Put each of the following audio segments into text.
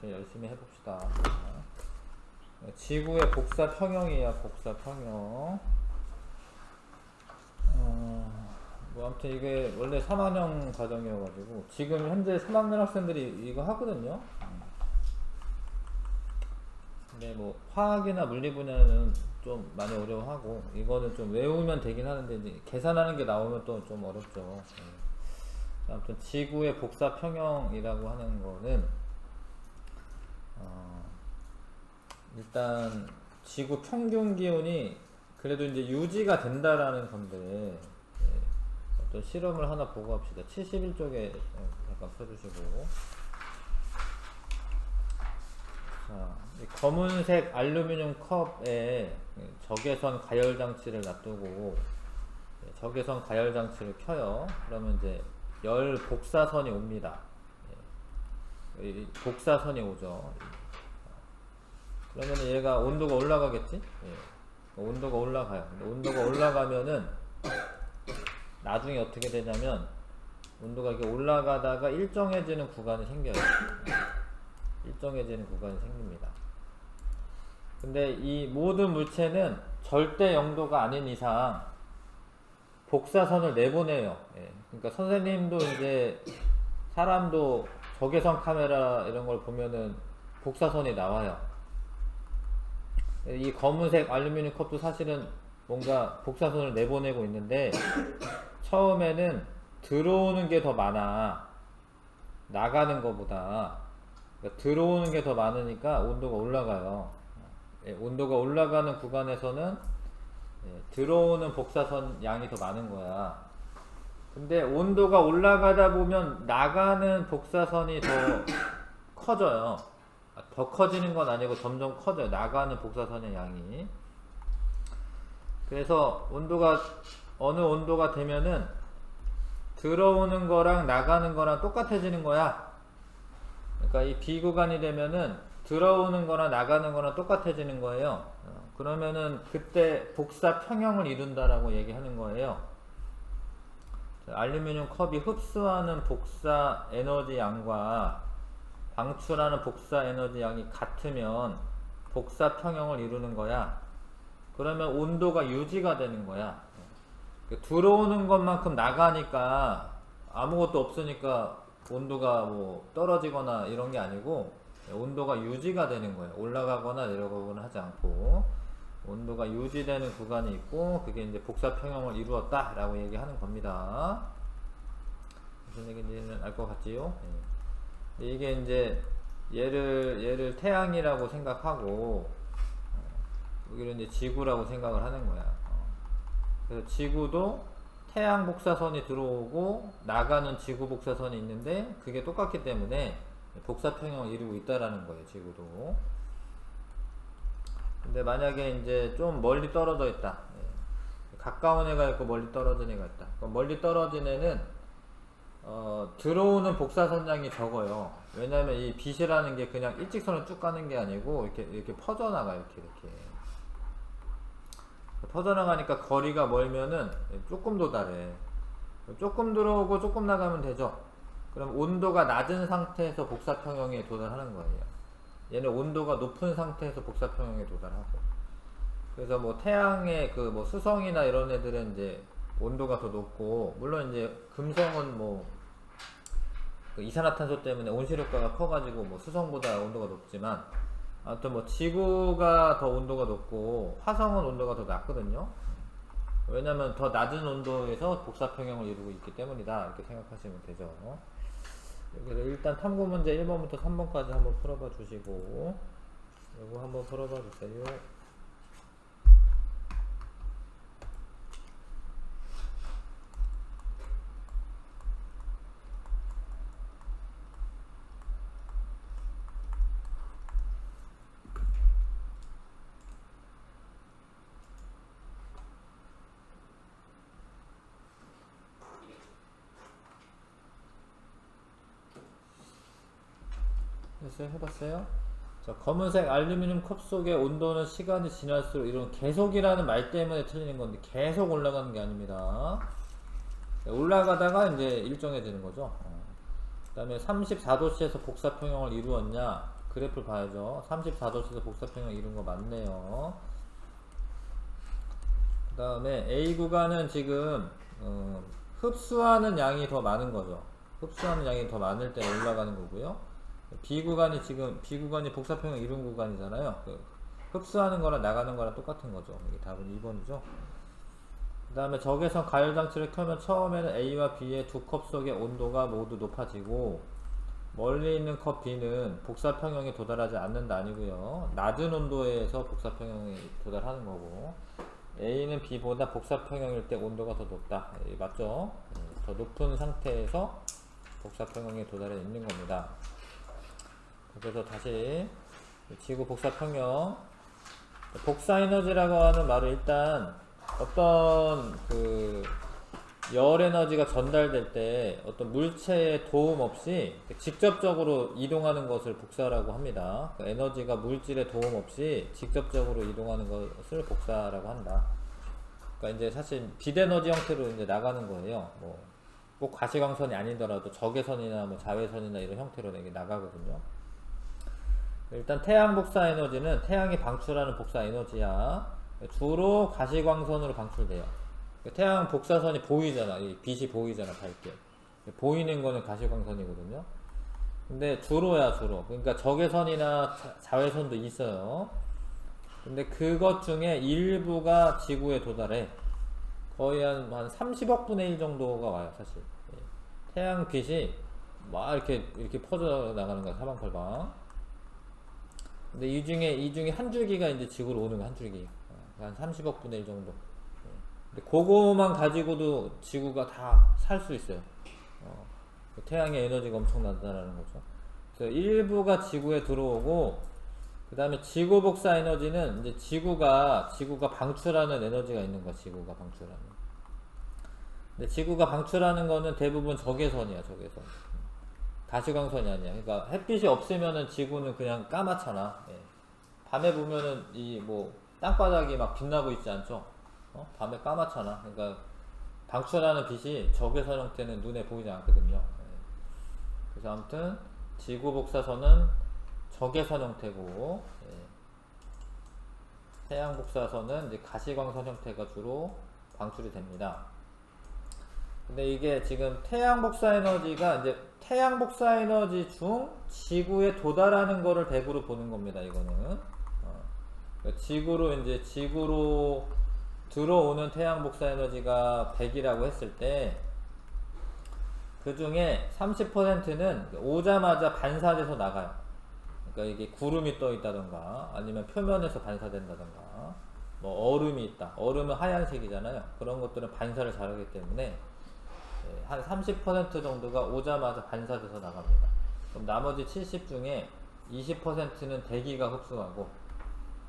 아무튼 열심히 해봅시다. 지구의 복사 평형이야, 복사 평형. 뭐 아무튼 이게 원래 3학년 과정이어가지고 지금 현재 3학년 학생들이 이거 하거든요. 근데 뭐 화학이나 물리 분야는 좀 많이 어려워하고 이거는 좀 외우면 되긴 하는데 이제 계산하는 게 나오면 또 좀 어렵죠. 아무튼 지구의 복사 평형이라고 하는 거는 일단 지구 평균 기온이 그래도 이제 유지가 된다라는 건데 어떤 실험을 하나 보고 합시다. 71쪽에 잠깐 펴주시고. 자, 이 검은색 알루미늄 컵에 적외선 가열 장치를 놔두고 적외선 가열 장치를 켜요. 그러면 이제 열 복사선이 옵니다. 이 복사선이 오죠. 그러면 얘가 온도가 올라가겠지? 온도가 올라가요. 근데 온도가 올라가면은 나중에 어떻게 되냐면 온도가 이렇게 올라가다가 일정해지는 구간이 생겨요. 일정해지는 구간이 생깁니다. 근데 이 모든 물체는 절대 0도가 아닌 이상 복사선을 내보내요. 그러니까 선생님도 이제 사람도 적외선 카메라 이런 걸 보면은 복사선이 나와요. 이 검은색 알루미늄 컵도 사실은 뭔가 복사선을 내보내고 있는데 처음에는 들어오는 게 더 많아. 나가는 것보다. 그러니까 들어오는 게 더 많으니까 온도가 올라가요. 온도가 올라가는 구간에서는 들어오는 복사선 양이 더 많은 거야. 근데 온도가 올라가다 보면 나가는 복사선이 더 커져요. 더 커지는 건 아니고 점점 커져요. 나가는 복사선의 양이. 그래서 온도가 어느 온도가 되면은 들어오는 거랑 나가는 거랑 똑같아지는 거야. 그러니까 이 비구간이 되면은 들어오는 거랑 나가는 거랑 똑같아지는 거예요. 그러면은 그때 복사 평형을 이룬다라고 얘기하는 거예요. 알루미늄 컵이 흡수하는 복사 에너지 양과 방출하는 복사 에너지 양이 같으면 복사 평형을 이루는 거야. 그러면 온도가 유지가 되는 거야. 들어오는 것만큼 나가니까 아무것도 없으니까 온도가 뭐 떨어지거나 이런 게 아니고 온도가 유지가 되는 거예요. 올라가거나 내려가거나 하지 않고 온도가 유지되는 구간이 있고 그게 이제 복사 평형을 이루었다 라고 얘기하는 겁니다. 무슨 얘기인지는 알 것 같지요? 이게 이제 얘를 태양이라고 생각하고 여기를 이제 지구라고 생각을 하는 거야. 그래서 지구도 태양 복사선이 들어오고 나가는 지구 복사선이 있는데 그게 똑같기 때문에 복사 평형을 이루고 있다라는 거예요. 지구도. 근데 만약에 이제 좀 멀리 떨어져 있다. 가까운 애가 있고 멀리 떨어진 애가 있다. 멀리 떨어진 애는 들어오는 복사선 양이 적어요. 왜냐면 이 빛이라는 게 그냥 일직선을 쭉 가는 게 아니고 이렇게 퍼져나가요. 이렇게 퍼져나가니까 거리가 멀면은 조금 도달해. 조금 들어오고 조금 나가면 되죠. 그럼 온도가 낮은 상태에서 복사평형에 도달하는 거예요. 얘는 온도가 높은 상태에서 복사평형에 도달하고. 그래서 뭐 태양의 그 뭐 수성이나 이런 애들은 이제 온도가 더 높고, 물론 이제 금성은 뭐 그 이산화탄소 때문에 온실효과가 커가지고 뭐 수성보다 온도가 높지만, 아무튼 뭐 지구가 더 온도가 높고 화성은 온도가 더 낮거든요. 왜냐면 더 낮은 온도에서 복사평형을 이루고 있기 때문이다 이렇게 생각하시면 되죠. 그래서 일단 탐구 문제 1번부터 3번까지 한번 풀어봐 주시고 이거 한번 풀어봐 주세요. 됐어요? 해봤어요? 자, 검은색 알루미늄 컵 속의 온도는 시간이 지날수록, 이런 계속이라는 말 때문에 틀리는 건데 계속 올라가는 게 아닙니다. 올라가다가 이제 일정해지는 거죠. 그 다음에 34도씨에서 복사평형을 이루었냐? 그래프를 봐야죠. 34도씨에서 복사평형 이룬 거 맞네요. 그 다음에 A 구간은 지금 흡수하는 양이 더 많은 거죠. 흡수하는 양이 더 많을 때 올라가는 거고요. B 구간이 지금 B 구간이 복사평형 이룬 구간이잖아요. 흡수하는 거랑 나가는 거랑 똑같은 거죠. 이게 답은 2번이죠. 그 다음에 적외선 가열장치를 켜면 처음에는 A와 B의 두 컵 속의 온도가 모두 높아지고 멀리 있는 컵 B는 복사평형에 도달하지 않는다 아니고요. 낮은 온도에서 복사평형에 도달하는 거고 A는 B보다 복사평형일 때 온도가 더 높다. 맞죠? 더 높은 상태에서 복사평형에 도달해 있는 겁니다. 그래서 다시 지구 복사평형 복사에너지라고 하는 말은 일단 어떤 열 에너지가 전달될 때 어떤 물체의 도움 없이 직접적으로 이동하는 것을 복사라고 합니다. 그 에너지가 물질의 도움 없이 직접적으로 이동하는 것을 복사라고 한다. 그러니까 이제 사실 빛에너지 형태로 이제 나가는 거예요. 뭐 꼭 가시광선이 아니더라도 적외선이나 뭐 자외선이나 이런 형태로 이게 나가거든요. 일단 태양 복사 에너지는 태양이 방출하는 복사 에너지야. 주로 가시광선으로 방출돼요. 태양 복사선이 보이잖아. 이 빛이 보이잖아, 밝게. 보이는 거는 가시광선이거든요. 근데 주로야, 주로. 그러니까 적외선이나 자외선도 있어요. 근데 그것 중에 일부가 지구에 도달해. 거의 한 30억 분의 1 정도가 와요, 사실. 태양 빛이 막 이렇게 퍼져 나가는 거야, 사방팔방. 근데 이 중에 한 줄기가 이제 지구로 오는 거, 한 줄기. 한 30억 분의 1 정도. 근데 그거만 가지고도 지구가 다 살 수 있어요. 태양의 에너지가 엄청나다라는 거죠. 그래서 일부가 지구에 들어오고, 그 다음에 지구 복사 에너지는 이제 지구가 방출하는 에너지가 있는 거야, 지구가 방출하는. 근데 지구가 방출하는 거는 대부분 적외선이야, 적외선. 가시광선이 아니야. 그러니까 햇빛이 없으면은 지구는 그냥 까맣잖아. 예. 밤에 보면은 땅바닥이 막 빛나고 있지 않죠? 밤에 까맣잖아. 그러니까 방출하는 빛이 적외선 형태는 눈에 보이지 않거든요. 예. 그래서 아무튼 지구 복사선은 적외선 형태고, 예. 태양 복사선은 이제 가시광선 형태가 주로 방출이 됩니다. 근데 이게 지금 태양 복사 에너지가 이제 태양 복사 에너지 중 지구에 도달하는 거를 100으로 보는 겁니다. 이거는 지구로 들어오는 태양 복사 에너지가 100이라고 했을 때 그 중에 30%는 오자마자 반사돼서 나가요. 그러니까 이게 구름이 떠 있다던가 아니면 표면에서 반사된다던가 뭐 얼음이 있다. 얼음은 하얀색이잖아요. 그런 것들은 반사를 잘하기 때문에 한 30% 정도가 오자마자 반사돼서 나갑니다. 그럼 나머지 70 중에 20%는 대기가 흡수하고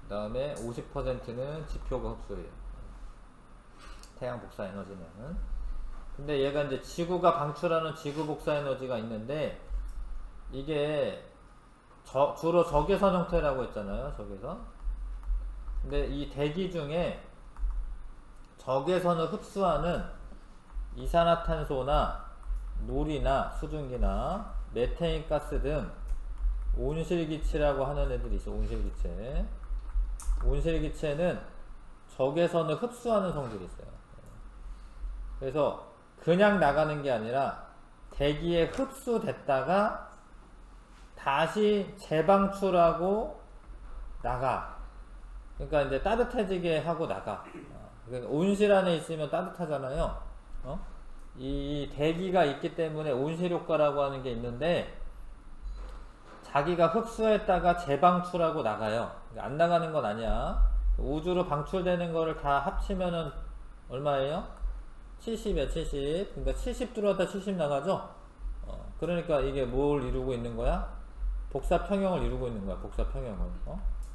그 다음에 50%는 지표가 흡수해요. 태양 복사 에너지는. 근데 얘가 이제 지구가 방출하는 지구 복사 에너지가 있는데 이게 주로 적외선 형태라고 했잖아요. 적외선. 근데 이 대기 중에 적외선을 흡수하는 이산화탄소나 놀이나 수증기나 메테인 가스 등 온실기체라고 하는 애들이 있어. 온실기체. 온실기체는 적외선을 흡수하는 성질이 있어요. 그래서 그냥 나가는 게 아니라 대기에 흡수됐다가 다시 재방출하고 나가. 그러니까 이제 따뜻해지게 하고 나가. 그러니까 온실 안에 있으면 따뜻하잖아요. 이 대기가 있기 때문에 온실 효과라고 하는 게 있는데 자기가 흡수했다가 재방출하고 나가요. 그러니까 안 나가는 건 아니야. 우주로 방출되는 거를 다 합치면은 얼마예요? 70이야, 70. 그러니까 70 들어왔다 70 나가죠? 그러니까 이게 뭘 이루고 있는 거야? 복사 평형을 이루고 있는 거야, 복사 평형을.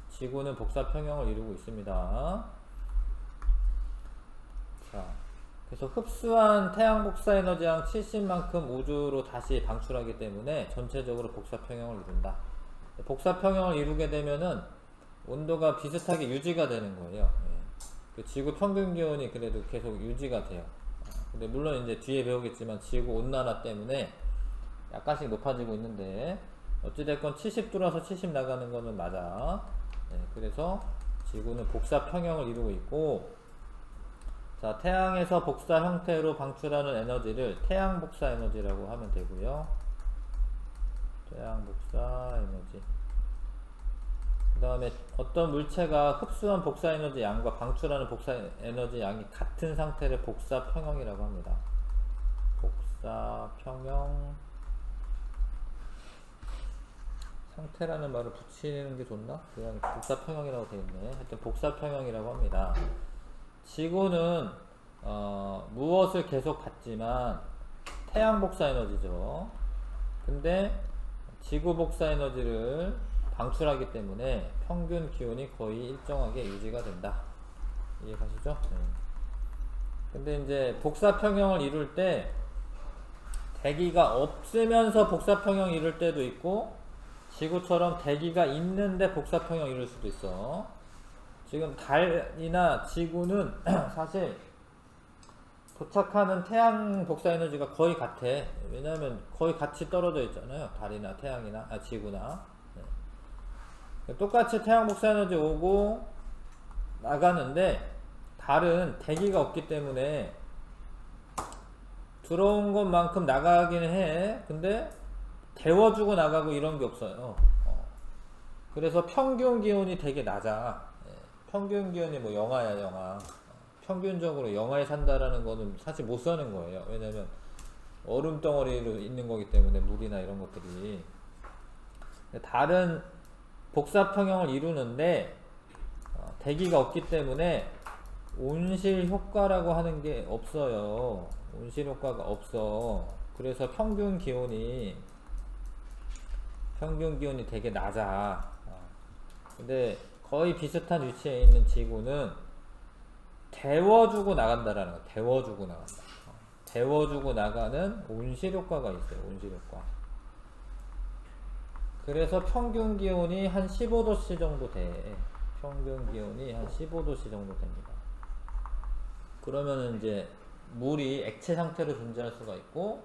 지구는 복사 평형을 이루고 있습니다. 자. 그래서 흡수한 태양 복사 에너지양 70만큼 우주로 다시 방출하기 때문에 전체적으로 복사 평형을 이룬다. 복사 평형을 이루게 되면은 온도가 비슷하게 유지가 되는 거예요. 그 지구 평균 기온이 그래도 계속 유지가 돼요. 근데 물론 이제 뒤에 배우겠지만 지구 온난화 때문에 약간씩 높아지고 있는데 어찌됐건 70 들어와서 70 나가는 거는 맞아. 네, 그래서 지구는 복사 평형을 이루고 있고, 자, 태양에서 복사 형태로 방출하는 에너지를 태양 복사 에너지라고 하면 되고요. 태양 복사 에너지. 그 다음에 어떤 물체가 흡수한 복사 에너지 양과 방출하는 복사 에너지 양이 같은 상태를 복사 평형이라고 합니다. 복사 평형. 상태라는 말을 붙이는 게 좋나? 그냥 복사 평형이라고 되어 있네. 하여튼 복사 평형이라고 합니다. 지구는 무엇을 계속 받지만 태양 복사 에너지죠. 근데 지구 복사 에너지를 방출하기 때문에 평균 기온이 거의 일정하게 유지가 된다. 이해가시죠? 네. 근데 이제 복사 평형을 이룰 때 대기가 없으면서 복사 평형 이룰 때도 있고, 지구처럼 대기가 있는데 복사 평형 이룰 수도 있어. 지금 달이나 지구는 사실 도착하는 태양 복사 에너지가 거의 같아. 왜냐하면 거의 같이 떨어져 있잖아요. 달이나 태양이나 지구나. 네. 똑같이 태양 복사 에너지 오고 나가는데 달은 대기가 없기 때문에 들어온 것만큼 나가기는 해. 근데 데워주고 나가고 이런 게 없어요. 그래서 평균 기온이 되게 낮아. 예. 평균 기온이 뭐 영하야, 영하. 평균적으로 영하에 산다라는 거는 사실 못 사는 거예요. 왜냐면 얼음 덩어리로 있는 거기 때문에 물이나 이런 것들이. 다른 복사 평형을 이루는데 대기가 없기 때문에 온실 효과라고 하는 게 없어요. 온실 효과가 없어. 그래서 평균 기온이 되게 낮아. 근데 거의 비슷한 위치에 있는 지구는 데워주고 나간다라는 거. 데워주고 나간다. 데워주고 나가는 온실 효과가 있어요. 온실 효과. 그래서 평균 기온이 한 15도씨 정도 돼. 평균 기온이 한 15도씨 정도 됩니다. 그러면은 이제 물이 액체 상태로 존재할 수가 있고,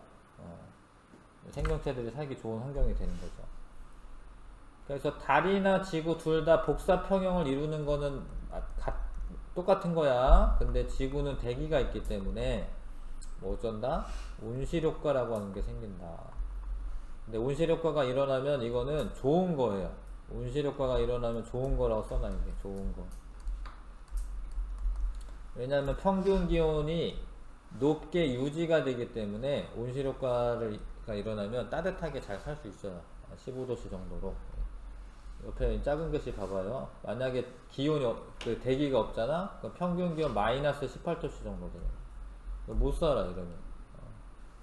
생명체들이 살기 좋은 환경이 되는 거죠. 그래서 달이나 지구 둘 다 복사 평형을 이루는 거는 똑같은 거야. 근데 지구는 대기가 있기 때문에 뭐 어쩐다? 온실 효과라고 하는 게 생긴다. 근데 온실 효과가 일어나면 이거는 좋은 거예요. 온실 효과가 일어나면 좋은 거라고 써놔. 이게 좋은 거. 왜냐하면 평균 기온이 높게 유지가 되기 때문에 온실 효과가 일어나면 따뜻하게 잘 살 수 있어요. 15도씨 정도로. 옆에 작은 글씨 봐봐요. 만약에 기온이 대기가 없잖아. 그럼 평균 기온 마이너스 18도씨 정도 돼요. 못 살아 이러면.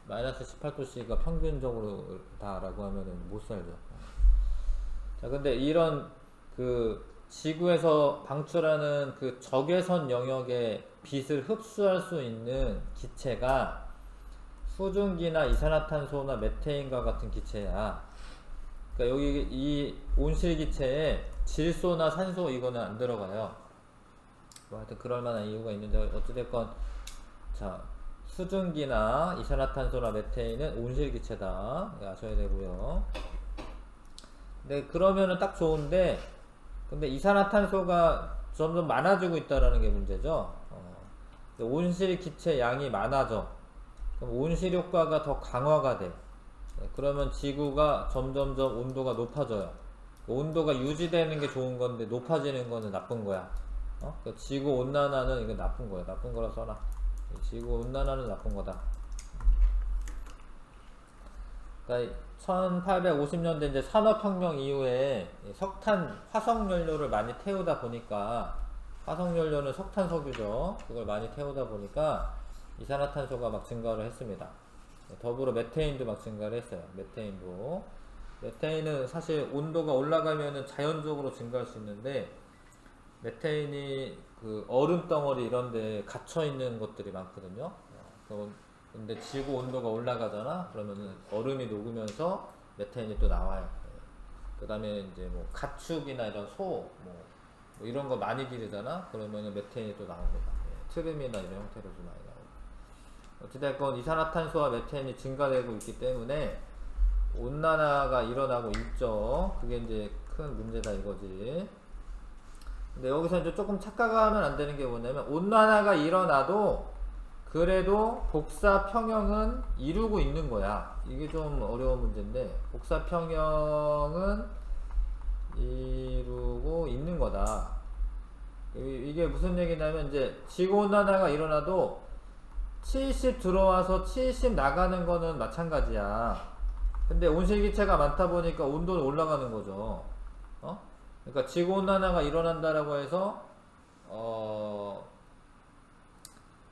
마이너스 18도씨가 평균적으로 다라고 하면은 못 살죠. 자, 근데 이런 지구에서 방출하는 적외선 영역의 빛을 흡수할 수 있는 기체가 수증기나 이산화탄소나 메테인과 같은 기체야. 그러니까 여기 이 온실기체에 질소나 산소 이거는 안 들어가요. 뭐 하여튼 그럴 만한 이유가 있는데 어찌됐건 자, 수증기나 이산화탄소나 메테인은 온실기체다. 아셔야 되고요. 근데 그러면은 딱 좋은데, 근데 이산화탄소가 점점 많아지고 있다라는 게 문제죠. 온실기체 양이 많아져. 그럼 온실 효과가 더 강화가 돼. 그러면 지구가 점점점 온도가 높아져요. 온도가 유지되는 게 좋은 건데 높아지는 거는 나쁜 거야. 그러니까 지구 온난화는 이거 나쁜 거야. 나쁜 거라 써놔. 지구 온난화는 나쁜 거다. 그러니까 1850년대 이제 산업혁명 이후에 석탄, 화석연료를 많이 태우다 보니까, 화석연료는 석탄, 석유죠. 그걸 많이 태우다 보니까 이산화탄소가 막 증가를 했습니다. 더불어 메테인도 막 증가를 했어요. 메테인도. 메테인은 사실 온도가 올라가면은 자연적으로 증가할 수 있는데, 메테인이 얼음 덩어리 이런데 갇혀 있는 것들이 많거든요. 근데 지구 온도가 올라가잖아. 그러면은 얼음이 녹으면서 메테인이 또 나와요. 그 다음에 이제 뭐 가축이나 이런 소, 뭐 이런 거 많이 기르잖아. 그러면은 메테인이 또 나옵니다. 트름이나 이런 형태로도 많이 나오고. 어찌됐건 이산화탄소와 메테인이 증가되고 있기 때문에 온난화가 일어나고 있죠. 그게 이제 큰 문제다 이거지. 근데 여기서 이제 조금 착각하면 안 되는 게 뭐냐면, 온난화가 일어나도 그래도 복사 평형은 이루고 있는 거야. 이게 좀 어려운 문제인데, 복사 평형은 이루고 있는 거다. 이게 무슨 얘기냐면, 이제 지구 온난화가 일어나도 70 들어와서 70 나가는 거는 마찬가지야. 근데 온실기체가 많다 보니까 온도는 올라가는 거죠. 그러니까 지구 온난화가 일어난다라고 해서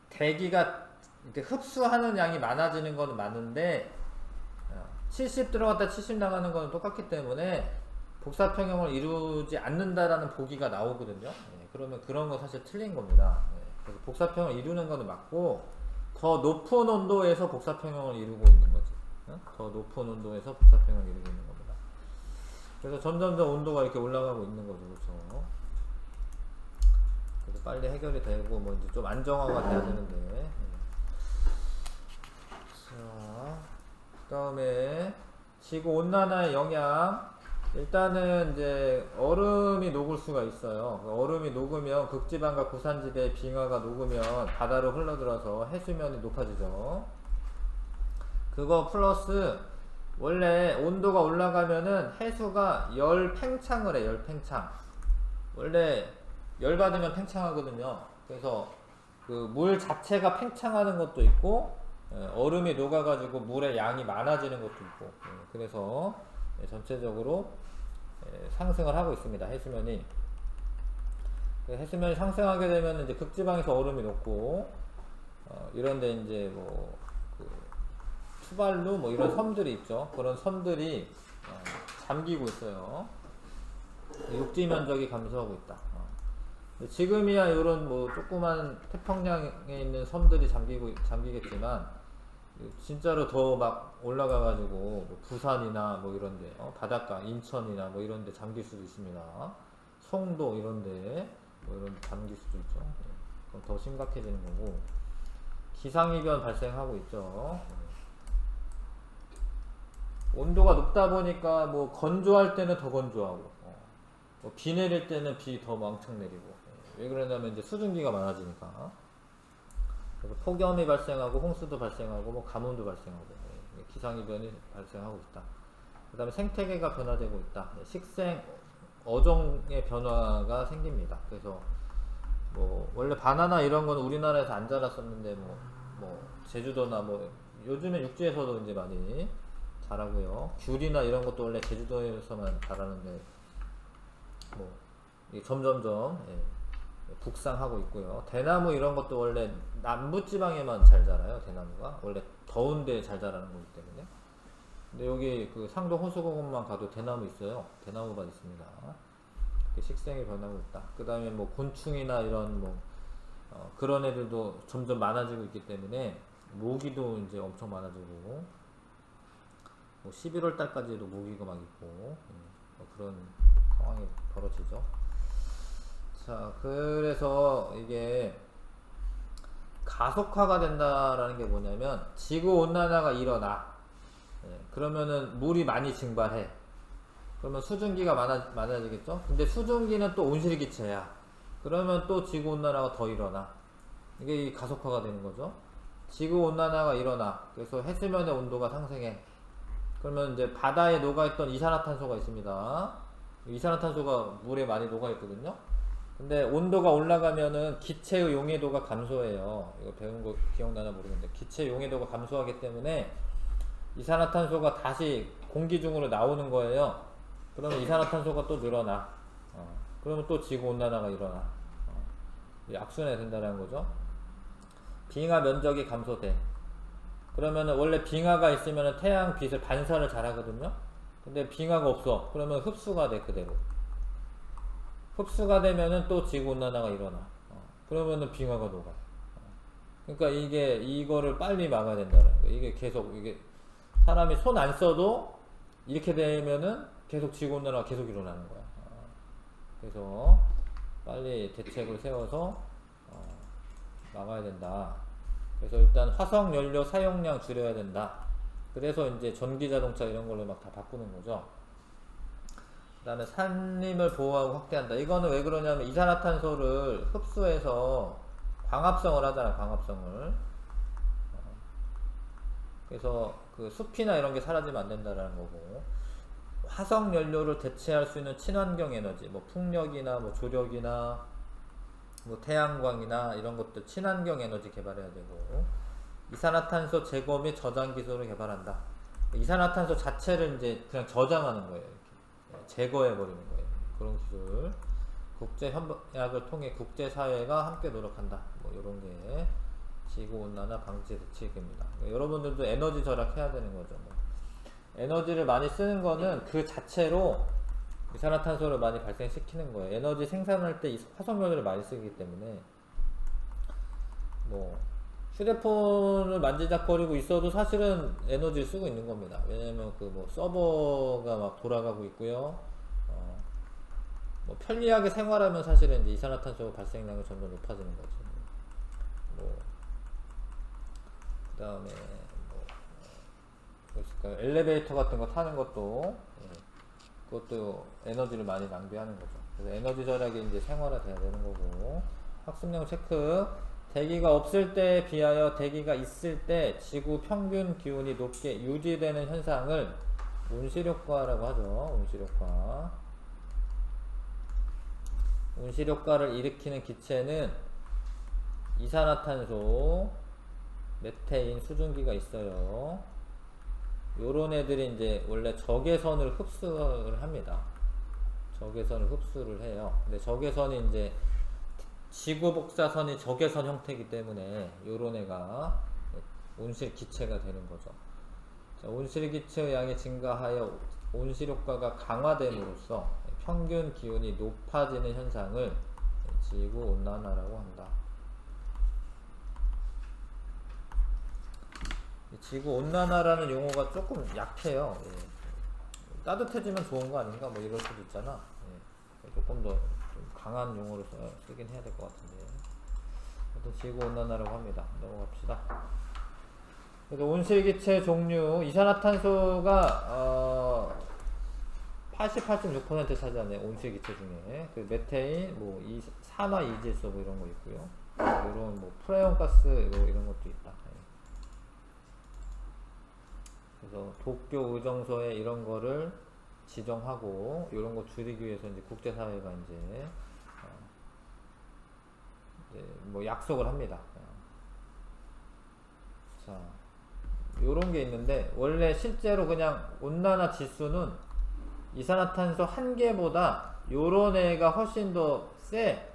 대기가 이렇게 흡수하는 양이 많아지는 거는 맞는데, 70 들어갔다 70 나가는 거는 똑같기 때문에 복사평형을 이루지 않는다라는 보기가 나오거든요. 그러면 그런 거 사실 틀린 겁니다. 그래서 복사평형을 이루는 거는 맞고, 더 높은 온도에서 복사평형을 이루고 있는 거지. 더 높은 온도에서 복사평형을 이루고 있는 겁니다. 그래서 점점점 온도가 이렇게 올라가고 있는 거죠. 그렇죠? 그래서 빨리 해결이 되고, 뭐 이제 좀 안정화가 돼야 되는데. 자, 그 다음에 지구 온난화의 영향. 일단은 이제 얼음이 녹을 수가 있어요. 얼음이 녹으면 극지방과 고산지대의 빙하가 녹으면 바다로 흘러들어서 해수면이 높아지죠. 그거 플러스 원래 온도가 올라가면은 해수가 열 팽창을 해. 열 팽창. 원래 열 받으면 팽창하거든요. 그래서 그 물 자체가 팽창하는 것도 있고, 얼음이 녹아가지고 물의 양이 많아지는 것도 있고, 그래서 전체적으로 상승을 하고 있습니다. 해수면이. 해수면이 상승하게 되면 이제 극지방에서 얼음이 녹고, 이런데 이제 뭐 투발루 뭐 이런 섬들이 있죠. 그런 섬들이 잠기고 있어요. 육지 면적이 감소하고 있다. 지금이야 이런 뭐 조그만 태평양에 있는 섬들이 잠기겠지만, 진짜로 더 막 올라가가지고 뭐 부산이나 뭐 이런데 바닷가 인천이나 뭐 이런데 잠길 수도 있습니다. 송도 이런데 뭐 이런데 잠길 수도 있죠. 그럼 더 심각해지는 거고, 기상이변 발생하고 있죠. 온도가 높다 보니까 뭐 건조할 때는 더 건조하고, 뭐 비 내릴 때는 비 더 왕창 내리고. 왜 그러냐면 이제 수증기가 많아지니까. 그래서 폭염이 발생하고 홍수도 발생하고 뭐 가뭄도 발생하고, 기상이변이 발생하고 있다. 그 다음에 생태계가 변화되고 있다. 식생 어종의 변화가 생깁니다. 그래서 뭐 원래 바나나 이런 건 우리나라에서 안 자랐었는데 뭐 제주도나 뭐 요즘에 육지에서도 이제 많이 자라고요. 귤이나 이런 것도 원래 제주도에서만 자라는데 뭐 이게 점점점 북상하고 있고요. 대나무 이런 것도 원래 남부지방에만 잘 자라요. 대나무가 원래 더운데 잘 자라는 거기 때문에. 근데 여기 그 상도 호수공원만 가도 대나무 있어요. 대나무가 있습니다. 식생이 변하고 있다. 그 다음에 뭐 곤충이나 이런 뭐 그런 애들도 점점 많아지고 있기 때문에 모기도 이제 엄청 많아지고, 뭐 11월 달까지도 모기가 막 있고, 뭐 그런 상황이 벌어지죠. 자, 그래서 이게 가속화가 된다라는 게 뭐냐면, 지구 온난화가 일어나. 그러면은 물이 많이 증발해. 그러면 수증기가 많아지겠죠? 근데 수증기는 또 온실기체야. 그러면 또 지구 온난화가 더 일어나. 이게 가속화가 되는 거죠. 지구 온난화가 일어나. 그래서 해수면의 온도가 상승해. 그러면 이제 바다에 녹아있던 이산화탄소가 있습니다. 이산화탄소가 물에 많이 녹아있거든요. 근데 온도가 올라가면은 기체의 용해도가 감소해요. 이거 배운 거 기억나나 모르겠는데, 기체 용해도가 감소하기 때문에 이산화탄소가 다시 공기 중으로 나오는 거예요. 그러면 이산화탄소가 또 늘어나. 그러면 또 지구온난화가 일어나. 악순환이 된다는 거죠. 빙하 면적이 감소돼. 그러면은 원래 빙하가 있으면 태양 빛을 반사를 잘 하거든요. 근데 빙하가 없어. 그러면 흡수가 돼, 그대로. 흡수가 되면은 또 지구온난화가 일어나. 그러면은 빙하가 녹아. 그러니까 이거를 빨리 막아야 된다는 거예요. 이게 계속, 사람이 손 안 써도 이렇게 되면은 계속 지구온난화가 계속 일어나는 거야. 그래서 빨리 대책을 세워서 막아야 된다. 그래서 일단 화석연료 사용량 줄여야 된다. 그래서 이제 전기 자동차 이런 걸로 막 다 바꾸는 거죠. 그다음에 산림을 보호하고 확대한다. 이거는 왜 그러냐면 이산화탄소를 흡수해서 광합성을 하잖아, 광합성을. 그래서 그 숲이나 이런 게 사라지면 안 된다라는 거고. 화석 연료를 대체할 수 있는 친환경 에너지, 뭐 풍력이나 뭐 조력이나 뭐 태양광이나 이런 것들 친환경 에너지 개발해야 되고. 이산화탄소 제거 및 저장 기술을 개발한다. 이산화탄소 자체를 이제 그냥 저장하는 거예요. 이렇게 제거해 버리는 거예요. 그런 기술. 국제 협약을 통해 국제 사회가 함께 노력한다. 뭐 이런 게 지구 온난화 방지 대책입니다. 여러분들도 에너지 절약해야 되는 거죠. 뭐. 에너지를 많이 쓰는 거는 그 자체로 이산화탄소를 많이 발생시키는 거예요. 에너지 생산할 때 화석연료를 많이 쓰기 때문에 뭐 휴대폰을 만지작거리고 있어도 사실은 에너지를 쓰고 있는 겁니다. 왜냐면 그 뭐 서버가 막 돌아가고 있고요. 뭐 편리하게 생활하면 사실은 이제 이산화탄소 발생량이 점점 높아지는 거지. 뭐 그다음에 뭐 엘리베이터 같은 거 타는 것도 그것도 에너지를 많이 낭비하는 거죠. 그래서 에너지 절약이 이제 생활화돼야 되는 거고. 학습용 체크. 대기가 없을 때에 비하여 대기가 있을 때 지구 평균 기온이 높게 유지되는 현상을 온실효과라고 하죠. 온실효과. 온실효과를 일으키는 기체는 이산화탄소, 메테인, 수증기가 있어요. 요런 애들이 이제 원래 적외선을 흡수를 합니다. 적외선을 흡수를 해요. 근데 적외선이 이제 지구 복사선이 적외선 형태이기 때문에 요런 애가 온실 기체가 되는 거죠. 자, 온실 기체의 양이 증가하여 온실 효과가 강화됨으로써 평균 기온이 높아지는 현상을 지구 온난화라고 한다. 지구 온난화라는 용어가 조금 약해요. 예. 따뜻해지면 좋은 거 아닌가? 뭐 이럴 수도 있잖아. 예. 조금 더 좀 강한 용어로 쓰긴 해야 될 것 같은데. 하여튼 지구 온난화라고 합니다. 넘어갑시다. 그래서 온실기체 종류, 이산화탄소가 88.6% 차지하네. 온실기체 중에. 그 메테인, 뭐 산화이질소 뭐 이런 거 있고요. 이런 뭐 프레온가스 이런 것도 있다. 그래서 도쿄 의정소에 이런 거를 지정하고 이런 거 줄이기 위해서 이제 국제사회가 이제 뭐 약속을 합니다. 자, 요런 게 있는데 원래 실제로 그냥 온난화 지수는 이산화탄소 한 개보다 요런 애가 훨씬 더 세.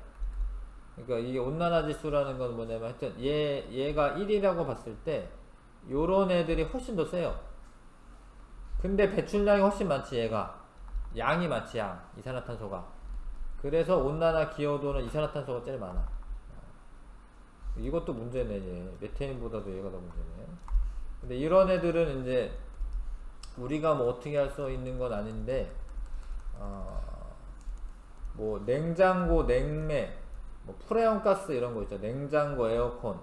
그러니까 이게 온난화 지수라는 건 뭐냐면 하여튼 얘가 1이라고 봤을 때 요런 애들이 훨씬 더 세요. 근데 배출량이 훨씬 많지. 얘가 양이 많지. 양 이산화탄소가. 그래서 온난화 기여도는 이산화탄소가 제일 많아. 이것도 문제네. 얘 메테인보다도 얘가 더 문제네. 근데 이런 애들은 이제 우리가 뭐 어떻게 할 수 있는 건 아닌데 뭐 냉장고, 냉매, 뭐 프레온가스 이런 거 있죠. 냉장고, 에어컨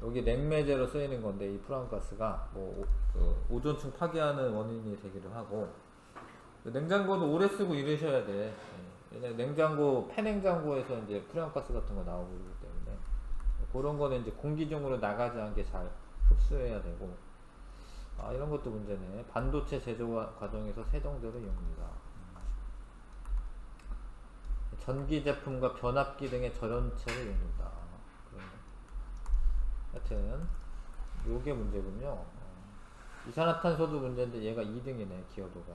여기 냉매제로 쓰이는 건데 이 프레온가스가 뭐 오존층 파괴하는 원인이 되기도 하고. 냉장고도 오래 쓰고 이러셔야 돼. 왜냐면 냉장고, 폐냉장고에서 이제 프레온가스 같은 거 나오고 그러기 때문에 그런 거는 이제 공기 중으로 나가지 않게 잘 흡수해야 되고. 이런 것도 문제네. 반도체 제조 과정에서 세정제로 이용합니다. 전기 제품과 변압기 등의 절연체를 이용합니다. 하여튼 요게 문제군요. 이산화탄소도 문제인데 얘가 2등이네. 기여도가.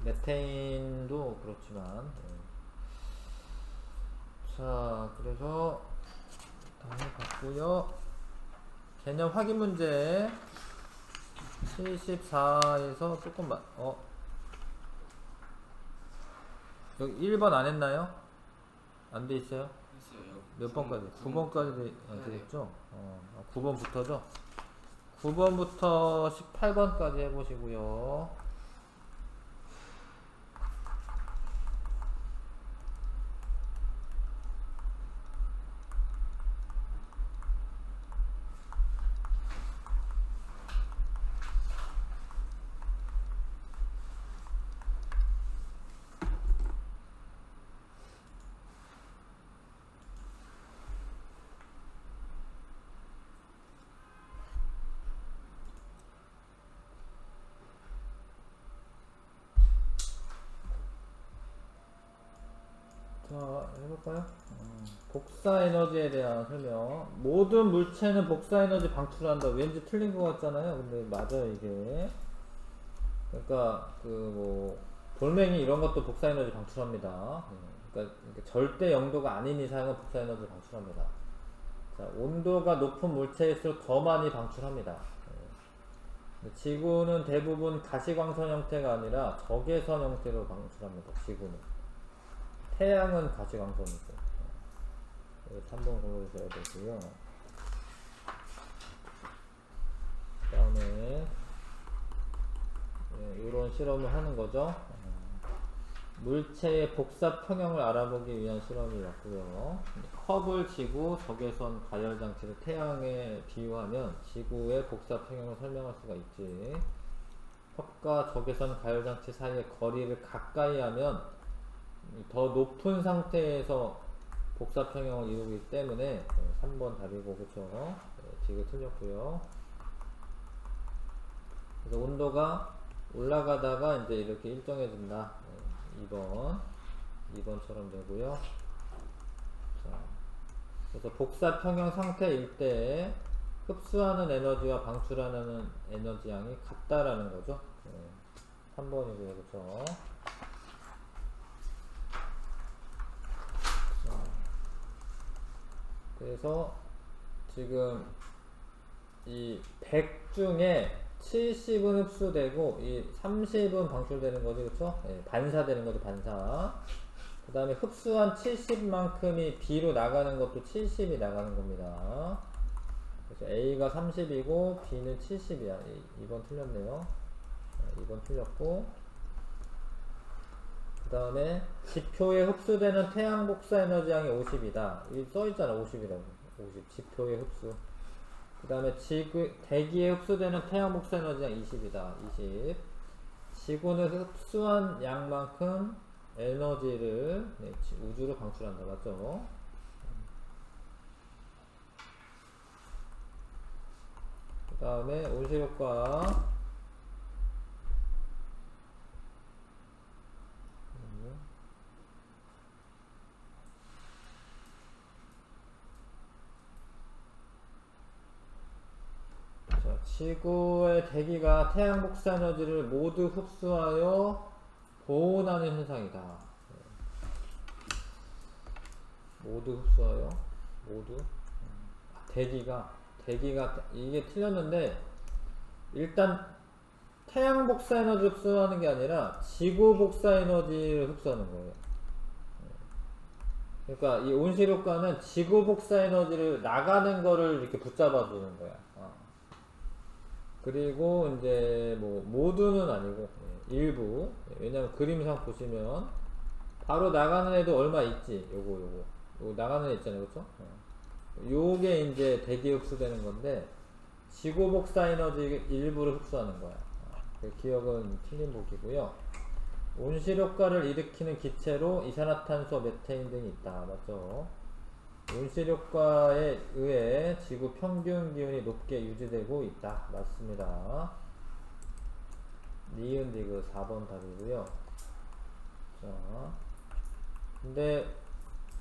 메테인도 그렇지만. 자, 그래서 다음에 봤고요. 개념 확인 문제 74에서 조금만 여기 1번 안 했나요? 안 돼 있어요? 했어요. 몇 번까지? 9번까지 되겠죠? 9번부터죠? 9번부터 18번까지 해보시고요. 자, 해볼까요? 복사 에너지에 대한 설명. 모든 물체는 복사 에너지 방출한다. 왠지 틀린 것 같잖아요. 근데 맞아요, 이게. 그러니까 그 뭐 돌멩이 이런 것도 복사 에너지 방출합니다. 그러니까 절대 영도가 아닌 이상은 복사 에너지 방출합니다. 자, 온도가 높은 물체일수록 더 많이 방출합니다. 지구는 대부분 가시광선 형태가 아니라 적외선 형태로 방출합니다. 지구는. 태양은 가시광선이고. 이거 한번 공부해줘야 되고요. 그 다음에 이런 실험을 하는 거죠. 물체의 복사 평형을 알아보기 위한 실험이 왔고요. 컵을 지구 적외선 가열 장치를 태양에 비유하면 지구의 복사 평형을 설명할 수가 있지. 컵과 적외선 가열 장치 사이의 거리를 가까이 하면 더 높은 상태에서 복사 평형을 이루기 때문에 3번 답이고, 그쵸? 지금 틀렸고요. 그래서 온도가 올라가다가 이제 이렇게 일정해진다. 2번처럼 되고요. 자, 그래서 복사 평형 상태일 때 흡수하는 에너지와 방출하는 에너지 양이 같다라는 거죠. 3번이고요, 그렇죠? 그래서 지금 이 100 중에 70은 흡수되고 이 30은 방출되는 거지, 그쵸? 반사되는 거죠, 반사. 그 다음에 흡수한 70만큼이 B로 나가는 것도 70이 나가는 겁니다. 그래서 A가 30이고 B는 70이야. 2번 틀렸네요. 2번 틀렸고, 그 다음에 지표에 흡수되는 태양 복사 에너지 양이 50이다. 이 써있잖아, 50이라고. 50. 지표의 흡수. 그 다음에 대기에 흡수되는 태양 복사 에너지가 20이다. 20. 지구는 흡수한 양만큼 에너지를 우주로 방출한다. 맞죠? 그 다음에 온실효과. 지구의 대기가 태양 복사 에너지를 모두 흡수하여 보온하는 현상이다. 모두 흡수하여, 모두. 대기가 이게 틀렸는데, 일단 태양 복사 에너지 흡수하는 게 아니라 지구 복사 에너지를 흡수하는 거예요. 그러니까 이 온실효과는 지구 복사 에너지를 나가는 거를 이렇게 붙잡아 주는 거야. 그리고 이제 뭐 모두는 아니고 일부. 왜냐면 그림상 보시면 바로 나가는 애도 얼마 있지. 요거 나가는 애 있잖아요, 그렇죠? 요게 이제 대기 흡수되는 건데 지구 복사 에너지 일부를 흡수하는 거야. 그 기억은 틀린 보기고요. 온실효과를 일으키는 기체로 이산화탄소, 메테인 등이 있다. 맞죠? 온실효과에 의해 지구 평균 기온이 높게 유지되고 있다. 맞습니다. 니은 디귿 4번 답이고요. 자, 근데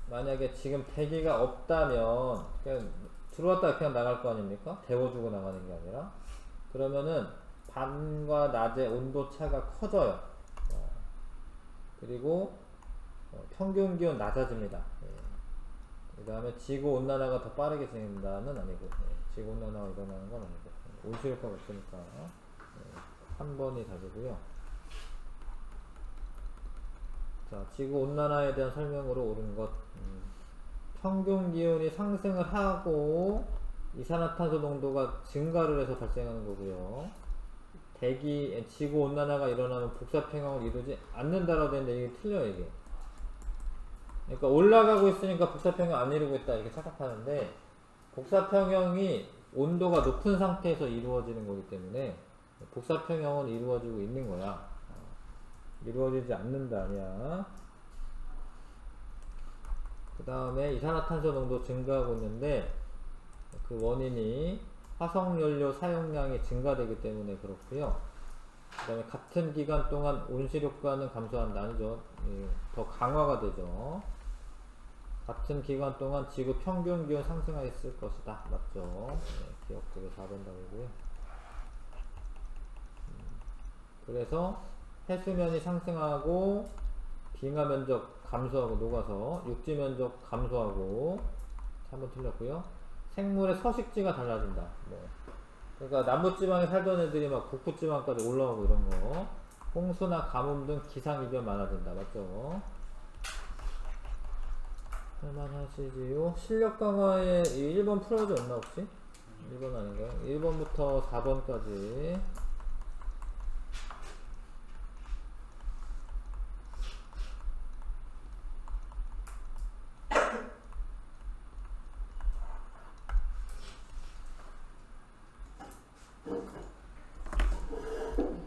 만약에 지금 대기가 없다면 그냥 들어왔다가 그냥 나갈 거 아닙니까? 데워주고 나가는 게 아니라. 그러면은 밤과 낮의 온도 차가 커져요. 그리고 평균 기온 낮아집니다. 그 다음에 지구온난화가 더 빠르게 진행된다는 아니고, 지구온난화가 일어나는 건 아니고, 온실효과가 없으니까 3번이 답이고요. 자, 지구온난화에 대한 설명으로 옳은 것. 평균 기온이 상승을 하고 이산화탄소 농도가 증가를 해서 발생하는 거고요. 지구온난화가 일어나면 복사평형을 이루지 않는다라고 되는데 이게 틀려요, 이게. 그러니까 올라가고 있으니까 복사평형 안 이루고 있다 이렇게 착각하는데, 복사평형이 온도가 높은 상태에서 이루어지는 거기 때문에 복사평형은 이루어지고 있는 거야. 이루어지지 않는다 아니야. 그 다음에 이산화탄소 농도 증가하고 있는데 그 원인이 화석연료 사용량이 증가되기 때문에 그렇고요. 그 다음에 같은 기간 동안 온실효과는 감소한다. 아니죠. 더 강화가 되죠. 같은 기간 동안 지구 평균 기온 상승하였을 것이다. 맞죠? 네, 기억되게 4번 답이고요. 그래서 해수면이 상승하고 빙하 면적 감소하고 녹아서 육지 면적 감소하고 3번 틀렸고요. 생물의 서식지가 달라진다. 뭐. 그러니까 남부지방에 살던 애들이 막 북부지방까지 올라오고 이런 거. 홍수나 가뭄 등 기상이변 많아진다. 맞죠? 할만하시지요? 실력 강화에 1번 풀어졌나 혹시? 1번 아닌가요? 1번부터 4번까지.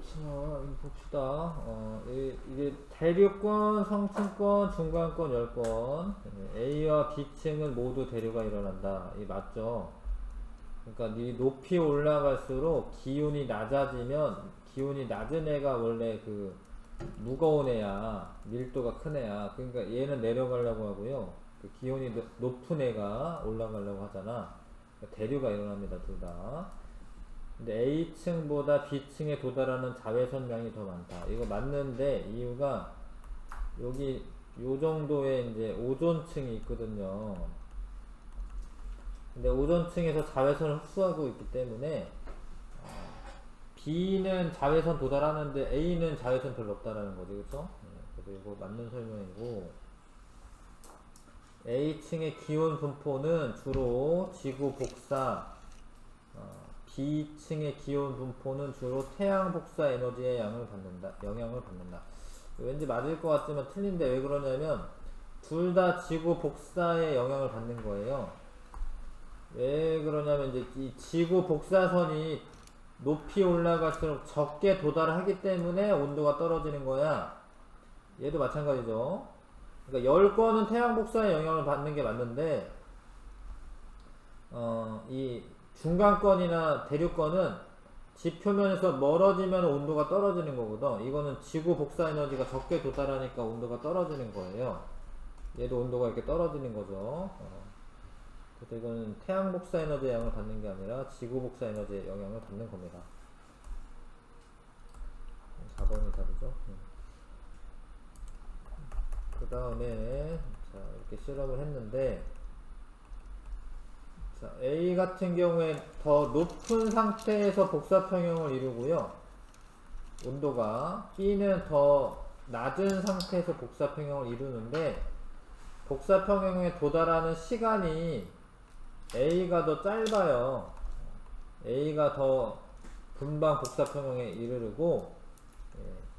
자, 봅시다. 이게 대류권, 성층권, 중간권 10권. A와 B층은 모두 대류가 일어난다. 이 맞죠? 그러니까 이 높이 올라갈수록 기온이 낮아지면 기온이 낮은 애가 원래 그 무거운 애야, 밀도가 큰 애야. 그러니까 얘는 내려가려고 하고요. 그 기온이 높은 애가 올라가려고 하잖아. 그러니까 대류가 일어납니다, 둘 다. 근데 A층보다 B층에 도달하는 자외선량이 더 많다. 이거 맞는데 이유가 여기 요 정도의 이제 오존층이 있거든요. 근데 오존층에서 자외선을 흡수하고 있기 때문에 B는 자외선 도달하는데 A는 자외선 별로 없다라는 거지, 그쵸? 그래서 이거 맞는 설명이고, A층의 기온 분포는 주로 지구 복사, B층의 기온 분포는 주로 태양 복사 에너지의 영향을 받는다. 왠지 맞을 것 같지만 틀린데 왜 그러냐면 둘 다 지구 복사의 영향을 받는 거예요. 왜 그러냐면 이제 이 지구 복사선이 높이 올라갈수록 적게 도달하기 때문에 온도가 떨어지는 거야. 얘도 마찬가지죠. 그러니까 10권은 태양 복사의 영향을 받는 게 맞는데 이 중간권이나 대륙권은 지표면에서 멀어지면 온도가 떨어지는 거거든. 이거는 지구 복사 에너지가 적게 도달하니까 온도가 떨어지는 거예요. 얘도 온도가 이렇게 떨어지는 거죠. 그래서 이거는 태양 복사 에너지의 영향을 받는 게 아니라 지구 복사 에너지의 영향을 받는 겁니다. 4번이 답이죠. 그 다음에 자 이렇게 실험을 했는데 자, A 같은 경우에 더 높은 상태에서 복사평형을 이루고요. 온도가 B는 더 낮은 상태에서 복사평형을 이루는데 복사평형에 도달하는 시간이 A가 더 짧아요. A가 더 금방 복사평형에 이르르고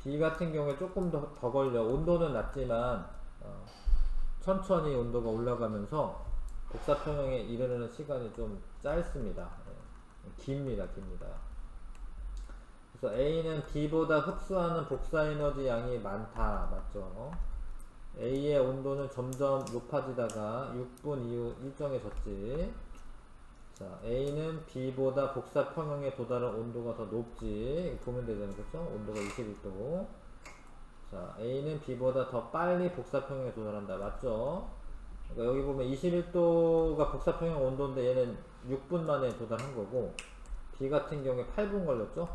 B 같은 경우에 조금 더 걸려. 온도는 낮지만 천천히 온도가 올라가면서 복사평형에 이르는 시간이 좀 짧습니다. 깁니다. 그래서 A는 B보다 흡수하는 복사에너지 양이 많다. 맞죠? A의 온도는 점점 높아지다가 6분 이후 일정해졌지. 자, A는 B보다 복사평형에 도달한 온도가 더 높지. 보면 되잖아요. 그렇죠? 온도가 21도. 자, A는 B보다 더 빨리 복사평형에 도달한다. 맞죠? 그러니까 여기 보면 21도가 복사평형 온도인데 얘는 6분 만에 도달한 거고 B 같은 경우에 8분 걸렸죠.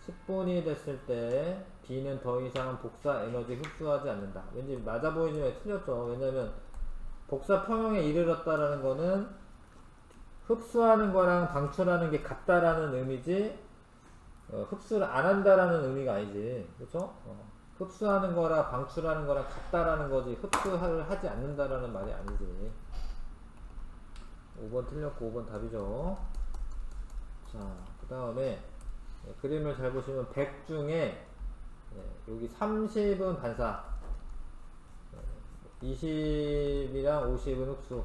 10분이 됐을 때 B는 더 이상 복사 에너지 흡수하지 않는다. 왠지 맞아 보이지만 틀렸죠. 왜냐면 복사평형에 이르렀다라는 거는 흡수하는 거랑 방출하는 게 같다라는 의미지 흡수를 안 한다라는 의미가 아니지. 그쵸? 흡수하는 거랑 방출하는 거랑 같다라는 거지 흡수를 하지 않는다라는 말이 아니지. 5번 틀렸고 5번 답이죠. 자, 그 다음에 그림을 잘 보시면 100 중에 여기 30은 반사, 20이랑 50은 흡수.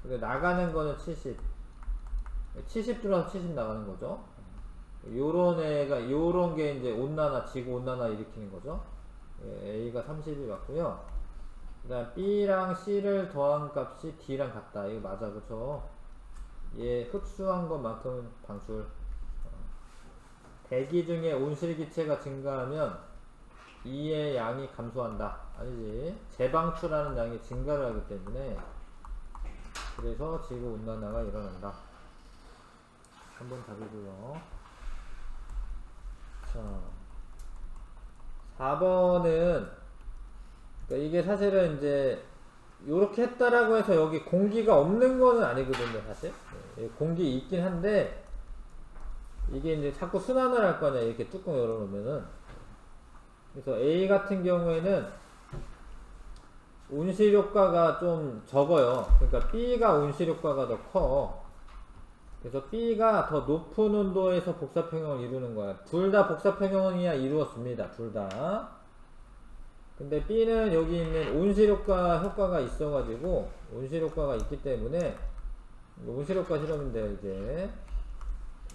근데 나가는 거는 70 들어서 70 나가는 거죠. 요런 애가 요런 게 이제 온난화, 지구 온난화 일으키는 거죠. A가 30이 맞고요. 그 다음 B랑 C를 더한 값이 D랑 같다. 이거 맞아, 그쵸? 얘 흡수한 것만큼 방출. 대기 중에 온실기체가 증가하면 E의 양이 감소한다. 아니지. 재방출하는 양이 증가를 하기 때문에 그래서 지구온난화가 일어난다. 3번 답이고요. 자, 4번은 그러니까 이게 사실은 이제 요렇게 했다라고 해서 여기 공기가 없는 거는 아니거든요, 사실. 예, 공기 있긴 한데 이게 이제 자꾸 순환을 할 거냐, 이렇게 뚜껑 열어놓으면은. 그래서 A 같은 경우에는 온실 효과가 좀 적어요. 그러니까 B가 온실 효과가 더 커. 그래서 B가 더 높은 온도에서 복사평형을 이루는 거야. 둘 다 복사평형이야 이루었습니다. 둘 다. 근데 B는 여기 있는 온실 효과가 있어가지고, 온실 효과가 있기 때문에, 온실 효과 실험인데요, 이제.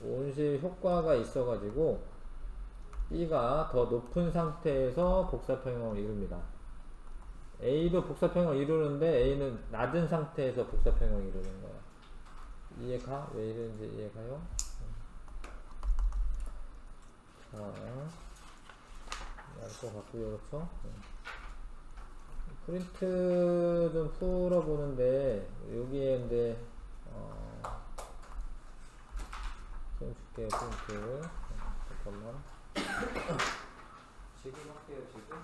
온실 효과가 있어가지고, B가 더 높은 상태에서 복사평형을 이룹니다. A도 복사평형을 이루는데, A는 낮은 상태에서 복사평형을 이루는 거야. 이해가? 왜 이러는지 이해가요? 자, 알 것 같고요, 그렇죠? 프린트 좀 풀어보는데 여기에 이제 좀 줄게요. 프린트 잠깐만. 지금 할게요. 지금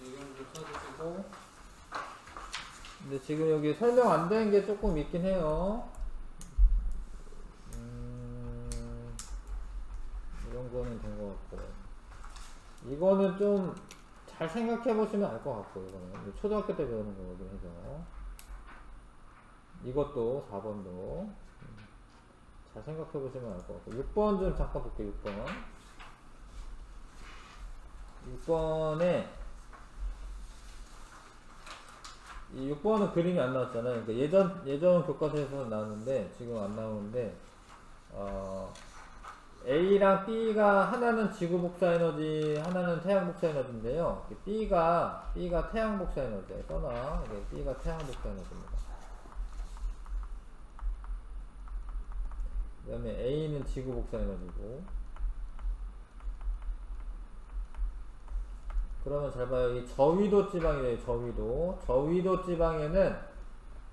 이경도 쳐주시고. 근데 지금 여기 설명 안 되는 게 조금 있긴 해요. 이런 거는 된 것 같고, 이거는 좀 잘 생각해 보시면 알 것 같고, 이거는 초등학교 때 배우는 거거든 해서. 이것도 4번도 잘 생각해 보시면 알 것 같고, 6번 좀 잠깐 볼게요. 6번에 이 6번은 그림이 안 나왔잖아요. 그러니까 예전 교과서에서 나왔는데 지금 안 나오는데, A랑 B가 하나는 지구 복사 에너지, 하나는 태양 복사 에너지인데요. B가 태양 복사 에너지예요. 써놔. B가 태양 복사 에너지입니다. 그 다음에 A는 지구 복사 에너지고. 그러면 잘 봐요. 이 저위도 지방이래요. 저위도 지방에는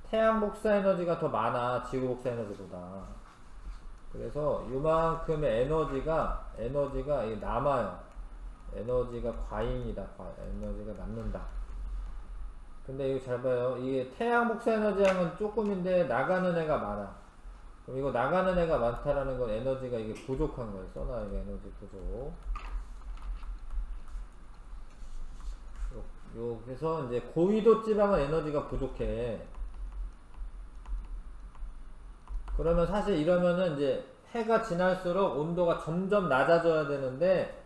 태양 복사 에너지가 더 많아. 지구 복사 에너지보다. 그래서 요만큼의 에너지가 남아요. 에너지가 과잉이다. 에너지가 남는다. 근데 이거 잘 봐요. 이게 태양 복사 에너지 양은 조금인데 나가는 애가 많아. 그럼 이거 나가는 애가 많다라는 건 에너지가 이게 부족한 거예요. 써놔요. 에너지 부족. 그래서 이제 고위도 지방은 에너지가 부족해. 그러면 사실 이러면은 이제 해가 지날수록 온도가 점점 낮아져야 되는데,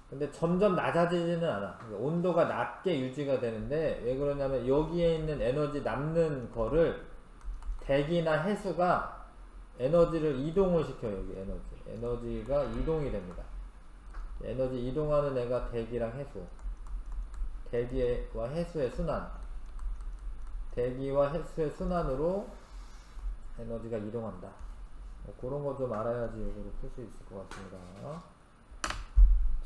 근데 점점 낮아지지는 않아. 그러니까 온도가 낮게 유지가 되는데, 왜 그러냐면 여기에 있는 에너지 남는 거를 대기나 해수가 에너지를 이동을 시켜요. 여기 에너지가 이동이 됩니다. 에너지 이동하는 애가 대기랑 해수. 대기와 해수의 순환. 대기와 해수의 순환으로 에너지가 이동한다. 그런 거 좀 알아야지 이거를 풀 수 있을 것 같습니다.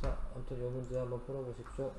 자, 아무튼 이 문제 한번 풀어보십시오.